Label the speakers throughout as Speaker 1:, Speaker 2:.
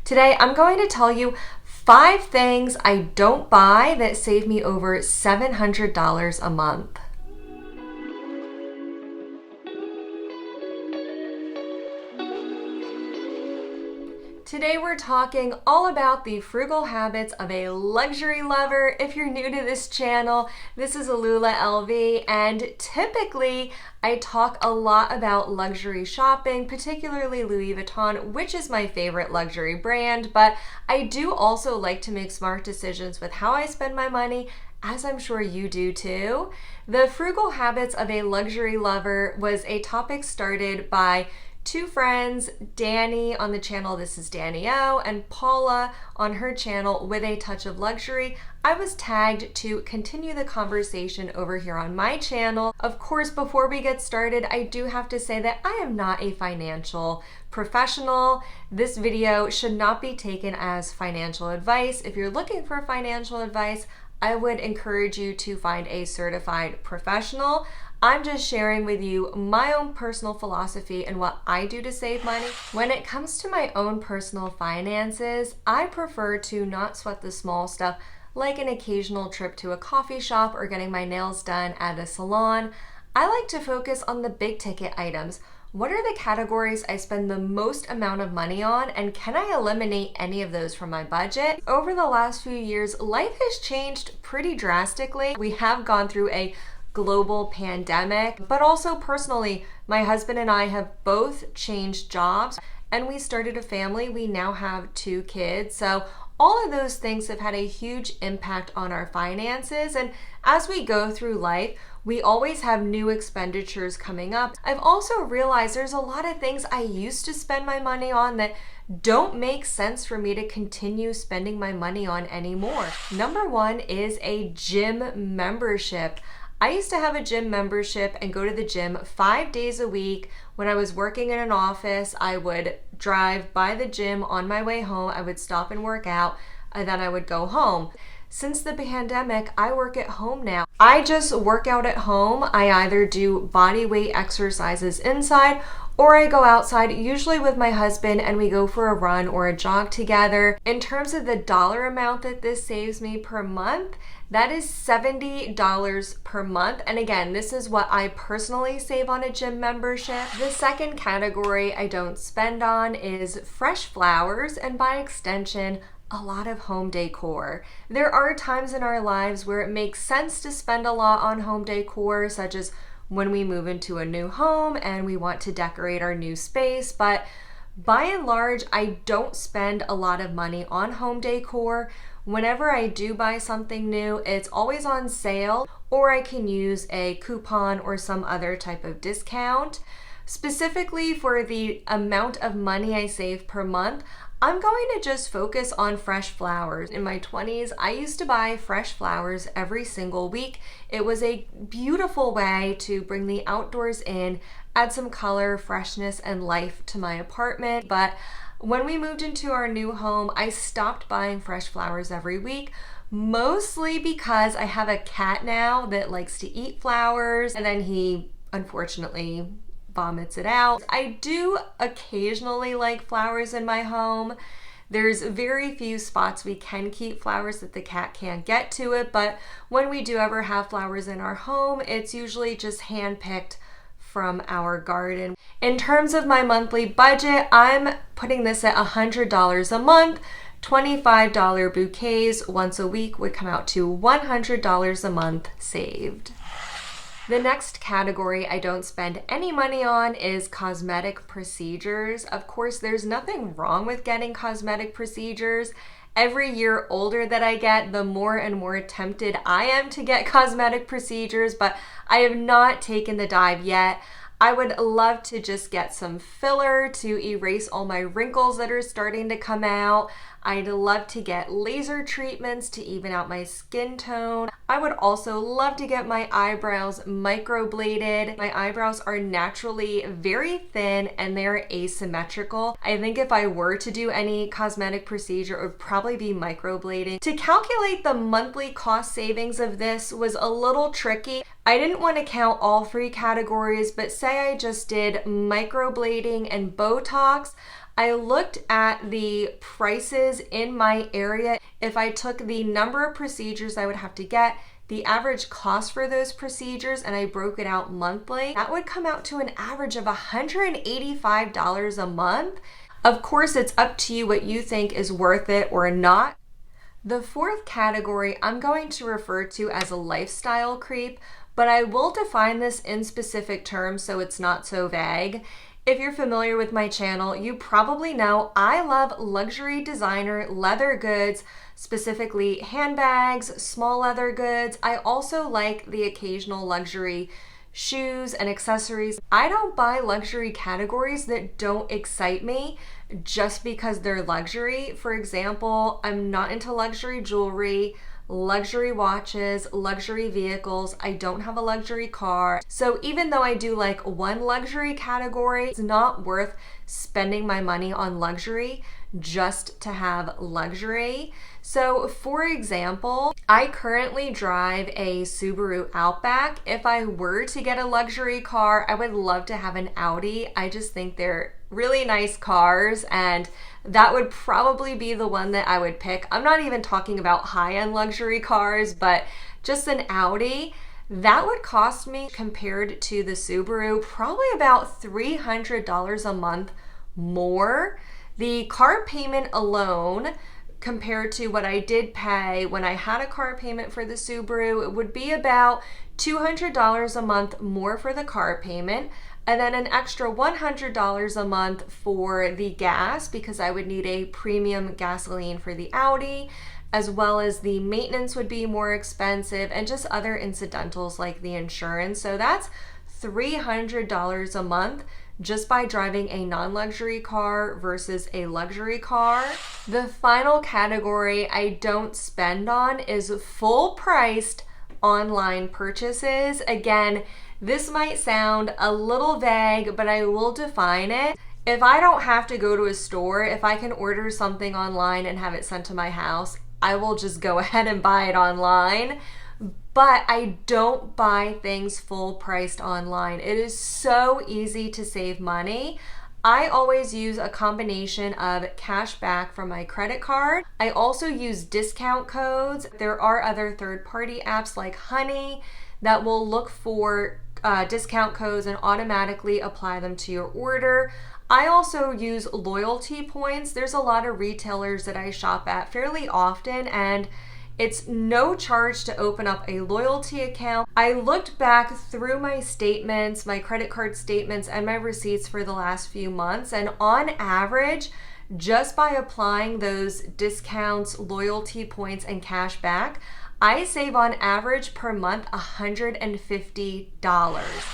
Speaker 1: Today, I'm going to tell you 5 things I don't buy that save me over $700 a month. Today we're talking all about the frugal habits of a luxury lover. If you're new to this channel, this is Alula LV, and typically I talk a lot about luxury shopping, particularly Louis Vuitton, which is my favorite luxury brand, but I do also like to make smart decisions with how I spend my money, as I'm sure you do too. The frugal habits of a luxury lover was a topic started by 2 friends, Dani on the channel This is Dani O, and Paula on her channel With a Touch of Luxury. I was tagged to continue the conversation over here on my channel. Of course, before we get started, I do have to say that I am not a financial professional. This video should not be taken as financial advice. If you're looking for financial advice, I would encourage you to find a certified professional. I'm just sharing with you my own personal philosophy and what I do to save money. When it comes to my own personal finances, I prefer to not sweat the small stuff like an occasional trip to a coffee shop or getting my nails done at a salon. I like to focus on the big ticket items. What are the categories I spend the most amount of money on, and can I eliminate any of those from my budget? Over the last few years, life has changed pretty drastically. We have gone through a global pandemic, but also personally, my husband and I have both changed jobs and we started a family. We now have 2 kids. So all of those things have had a huge impact on our finances. And as we go through life, we always have new expenditures coming up. I've also realized there's a lot of things I used to spend my money on that don't make sense for me to continue spending my money on anymore. Number 1 is a gym membership. I used to have a gym membership and go to the gym 5 days a week. When I was working in an office, I would drive by the gym on my way home. I would stop and work out, and then I would go home. Since the pandemic, I work at home now. I just work out at home. I either do body weight exercises inside or I go outside, usually with my husband, and we go for a run or a jog together. In terms of the dollar amount that this saves me per month, that is $70 per month. And again, this is what I personally save on a gym membership. The second category I don't spend on is fresh flowers, and by extension, a lot of home decor. There are times in our lives where it makes sense to spend a lot on home decor, such as when we move into a new home and we want to decorate our new space, but by and large, I don't spend a lot of money on home decor. Whenever I do buy something new, it's always on sale, or I can use a coupon or some other type of discount. Specifically for the amount of money I save per month, I'm going to just focus on fresh flowers. In my 20s, I used to buy fresh flowers every single week. It was a beautiful way to bring the outdoors in, add some color, freshness, and life to my apartment. But when we moved into our new home, I stopped buying fresh flowers every week, mostly because I have a cat now that likes to eat flowers, and then he unfortunately vomits it out. I do occasionally like flowers in my home. There's very few spots we can keep flowers that the cat can't get to it, but when we do ever have flowers in our home, it's usually just hand-picked from our garden. In terms of my monthly budget, I'm putting this at $100 a month. $25 bouquets once a week would come out to $100 a month saved. The next category I don't spend any money on is cosmetic procedures. Of course, there's nothing wrong with getting cosmetic procedures. Every year older that I get, the more and more tempted I am to get cosmetic procedures, but I have not taken the dive yet. I would love to just get some filler to erase all my wrinkles that are starting to come out. I'd love to get laser treatments to even out my skin tone. I would also love to get my eyebrows microbladed. My eyebrows are naturally very thin and they're asymmetrical. I think if I were to do any cosmetic procedure, it would probably be microblading. To calculate the monthly cost savings of this was a little tricky. I didn't want to count all 3 categories, but say I just did microblading and Botox, I looked at the prices in my area. If I took the number of procedures I would have to get, the average cost for those procedures, and I broke it out monthly, that would come out to an average of $185 a month. Of course, it's up to you what you think is worth it or not. The fourth category I'm going to refer to as a lifestyle creep, but I will define this in specific terms so it's not so vague. If you're familiar with my channel, you probably know I love luxury designer leather goods, specifically handbags, small leather goods. I also like the occasional luxury shoes and accessories. I don't buy luxury categories that don't excite me just because they're luxury. For example, I'm not into luxury jewelry, luxury watches, luxury vehicles. I don't have a luxury car. So even though I do like one luxury category, it's not worth spending my money on luxury just to have luxury. So for example, I currently drive a Subaru Outback. If I were to get a luxury car, I would love to have an Audi. I just think they're really nice cars, and that would probably be the one that I would pick. I'm not even talking about high-end luxury cars, but just an Audi. That would cost me, compared to the Subaru, probably about $300 a month more. The car payment alone, compared to what I did pay when I had a car payment for the Subaru, it would be about $200 a month more for the car payment, and then an extra $100 a month for the gas, because I would need a premium gasoline for the Audi, as well as the maintenance would be more expensive, and just other incidentals like the insurance. So that's $300 a month just by driving a non-luxury car versus a luxury car. The final category I don't spend on is full-priced online purchases. Again, this might sound a little vague, but I will define it. If I don't have to go to a store, if I can order something online and have it sent to my house, I will just go ahead and buy it online. But I don't buy things full priced online. It is so easy to save money. I always use a combination of cash back from my credit card. I also use discount codes. There are other third-party apps like Honey that will look for discount codes and automatically apply them to your order. I also use loyalty points. There's a lot of retailers that I shop at fairly often, and it's no charge to open up a loyalty account. I looked back through my statements, my credit card statements, and my receipts for the last few months, and on average, just by applying those discounts, loyalty points, and cash back, I save on average per month $150.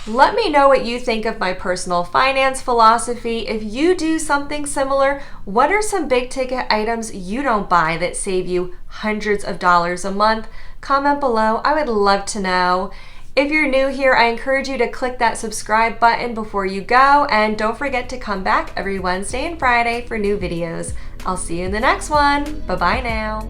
Speaker 1: Let me know what you think of my personal finance philosophy. If you do something similar, what are some big ticket items you don't buy that save you hundreds of dollars a month? Comment below. I would love to know. If you're new here, I encourage you to click that subscribe button before you go, and don't forget to come back every Wednesday and Friday for new videos. I'll see you in the next one. Bye-bye now.